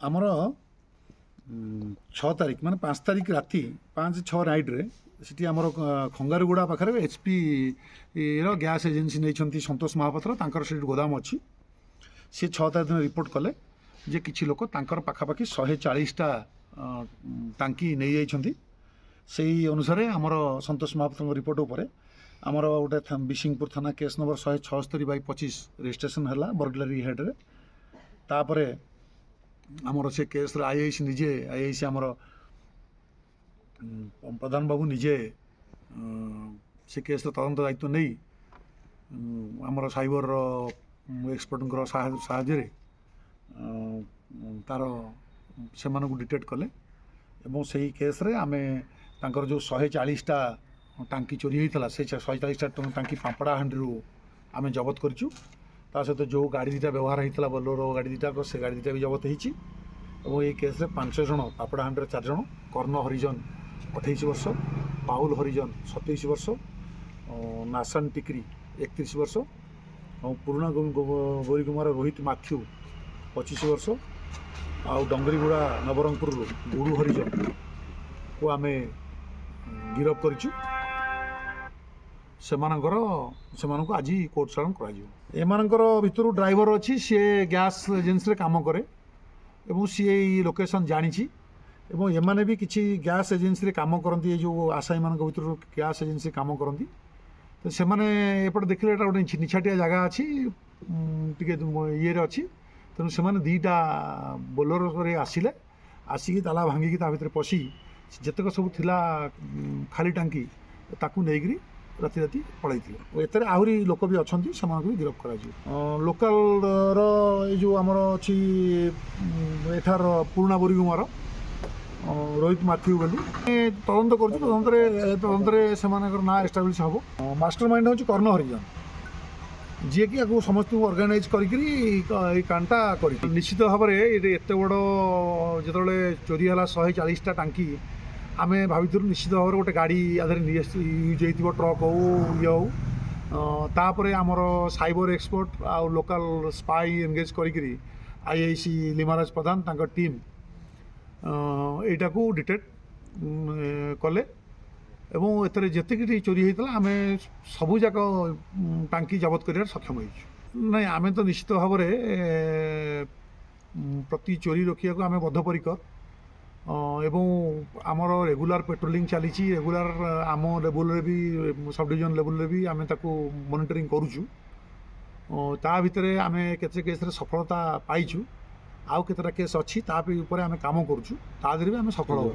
ଆମର 6 ତାରିଖ ମାନେ 5 ତାରିଖ ରାତି 5-6 ରାଇଟ୍ରେ ସେଠି ଆମର ଖଙ୍ଗାରୁଗୁଡ଼ା ପାଖରେ ଏଚ୍ପିର ଗ୍ୟାସ୍ ଏଜେନ୍ସି ନେଇଛନ୍ତି ସନ୍ତୋଷ ମହାପାତ୍ର, ତାଙ୍କର ସେଠି ଗୋଦାମ ଅଛି। ସେ 6 ତାରିଖ ଦିନ ରିପୋର୍ଟ କଲେ ଯେ କିଛି ଲୋକ ତାଙ୍କର ପାଖାପାଖି 140ଟା ଟାଙ୍କି ନେଇଯାଇଛନ୍ତି। ସେଇ ଅନୁସାରେ ଆମର ସନ୍ତୋଷ ମହାପାତ୍ରଙ୍କ ରିପୋର୍ଟ ଉପରେ ଆମର ଗୋଟେ ବିସିଂପୁର ଥାନା କେସ୍ ନମ୍ବର 176/25 ରେଜିଷ୍ଟ୍ରେସନ୍ ହେଲା ବର୍ଗଲାରୀ ହେଡ଼୍ରେ। ତାପରେ ଆମର ସେ କେସ୍ରେ ଆଇଆଇସି ଆମର ପ୍ରଧାନ ବାବୁ ନିଜେ ସେ କେସ୍ର ତଦନ୍ତ ଦାୟିତ୍ୱ ନେଇ ଆମର ସାଇବର ଏକ୍ସପର୍ଟଙ୍କର ସାହାଯ୍ୟରେ ତାର ସେମାନଙ୍କୁ ଡିଟେକ୍ଟ କଲେ ଏବଂ ସେଇ କେସ୍ରେ ଆମେ ତାଙ୍କର ଯେଉଁ 140ଟା ଟାଙ୍କି ଚୋରି ହୋଇଥିଲା ସେ 140ଟା ଟାଙ୍କି ପାମ୍ପଡ଼ାହାଣ୍ଡିରୁ ଆମେ ଜବତ କରିଛୁ। ତା ସହିତ ଯେଉଁ ଗାଡ଼ି ଦୁଇଟା ବ୍ୟବହାର ହୋଇଥିଲା ବୋଲେରୋ ଗାଡ଼ି ଦୁଇଟାକ ସେ ଗାଡ଼ି ଦୁଇଟା ବି ଜବତ ହୋଇଛି ଏବଂ ଏଇ କେସ୍ରେ 5 ଜଣ, ପାପଡ଼ାହାଣ୍ଡିର 4 ଜଣ, କର୍ଣ୍ଣ ହରିଜନ 28 ବର୍ଷ, ପାହୁଲ ହରିଜନ 27 ବର୍ଷ, ନାସାନ ଟିକ୍ରି 31 ବର୍ଷ ଆଉ ପୁରୁଣା ଗୌରୀକୁମାର ରୋହିତ ମାଥ୍ୟୁ 25 ବର୍ଷ ଆଉ ଡଙ୍ଗରିଗୁଡ଼ା ନବରଙ୍ଗପୁରରୁ ଗୁଡ଼ୁ ହରିଜନକୁ ଆମେ ଗିରଫ କରିଛୁ। ସେମାନଙ୍କୁ ଆଜି କୋର୍ଟ ଚାଲାଣ କରାଯିବ। ଏମାନଙ୍କର ଭିତରୁ ଡ୍ରାଇଭର ଅଛି, ସିଏ ଗ୍ୟାସ୍ ଏଜେନ୍ସିରେ କାମ କରେ ଏବଂ ସିଏ ଏଇ ଲୋକେସନ୍ ଜାଣିଛି ଏବଂ ଏମାନେ ବି କିଛି ଗ୍ୟାସ୍ ଏଜେନ୍ସିରେ କାମ କରନ୍ତି। ଏଇ ଯେଉଁ ଆସାମୀମାନଙ୍କ ଭିତରୁ ଗ୍ୟାସ୍ ଏଜେନ୍ସି କାମ କରନ୍ତି, ତ ସେମାନେ ଏପଟେ ଦେଖିଲେ ଏଇଟା ଗୋଟେ ନିଛାଟିଆ ଜାଗା ଅଛି, ଟିକେ ଇଏରେ ଅଛି, ତେଣୁ ସେମାନେ 2ଟା ବୋଲେରୋରେ ଆସିକି ତାଲା ଭାଙ୍ଗିକି ତା ଭିତରେ ପଶି ଯେତେକ ସବୁ ଥିଲା ଖାଲି ଟାଙ୍କି ତାକୁ ନେଇକରି ରାତି ପଳାଇଥିଲେ। ଏଥିରେ ଆହୁରି ଲୋକ ବି ଅଛନ୍ତି, ସେମାନଙ୍କୁ ବି ଗିରଫ କରାଯିବ। ଲୋକାଲର ଏଇ ଯେଉଁ ଆମର ଅଛି ଏଠାର ପୁରୁଣା ବୋରିଗୁମାର ରୋହିତ ମାଥ୍ୟୁ ବୋଲି ତଦନ୍ତ କରୁଛୁ। ତଦନ୍ତରେ ସେମାନଙ୍କର ନାଁ ଏଷ୍ଟାବ୍ଲିଶ୍ ହେବ। ମାଷ୍ଟର ମାଇଣ୍ଡ ହେଉଛି କର୍ଣ୍ଣ ହରିଜନ, ଯିଏକି ଆକୁ ସମସ୍ତଙ୍କୁ ଅର୍ଗାନାଇଜ୍ କରିକିରି ଏଇ କାଣ୍ଡଟା କରିଛି। ନିଶ୍ଚିତ ଭାବରେ ଏତେ ବଡ଼ ଯେତେବେଳେ ଚୋରି ହେଲା 140ଟା ଟାଙ୍କି, ଆମେ ଭାବିଥିଲୁ ନିଶ୍ଚିତ ଭାବରେ ଗୋଟେ ଗାଡ଼ି ଆଧାରେ ୟୁଜ୍ ହେଇଥିବ, ଟ୍ରକ୍ ହଉ ଇଏ ହଉ। ତାପରେ ଆମର ସାଇବର ଏକ୍ସପର୍ଟ ଆଉ ଲୋକାଲ ସ୍ପାଇ ଏନଗେଜ୍ କରିକିରି ଆଇଆଇସି ଲିମାରାଜ ପ୍ରଧାନ ତାଙ୍କ ଟିମ୍ ଏଇଟାକୁ ଡିଟେକ୍ଟ କଲେ ଏବଂ ଏଥିରେ ଯେତିକି ଚୋରି ହେଇଥିଲା ଆମେ ସବୁଯାକ ଟାଙ୍କି ଜବତ କରିବାରେ ସକ୍ଷମ ହେଇଛୁ। ନାଇଁ, ଆମେ ତ ନିଶ୍ଚିତ ଭାବରେ ପ୍ରତି ଚୋରି ରୋକିବାକୁ ଆମେ ବଦ୍ଧପରିକର ଏବଂ ଆମର ରେଗୁଲାର ପେଟ୍ରୋଲିଂ ଚାଲିଛି। ରେଗୁଲାର ଆମ ଲେବୁଲରେ ବି ସବ୍ ଡିଭିଜନ ଲେବୁଲରେ ବି ଆମେ ତାକୁ ମନିଟରିଂ କରୁଛୁ। ତା ଭିତରେ ଆମେ କେତେ କେସ୍ରେ ସଫଳତା ପାଇଛୁ, ଆଉ କେତେଟା କେସ୍ ଅଛି ତା ଉପରେ ଆମେ କାମ କରୁଛୁ, ତା ଦେହରେ ବି ଆମେ ସଫଳ ହେବୁ।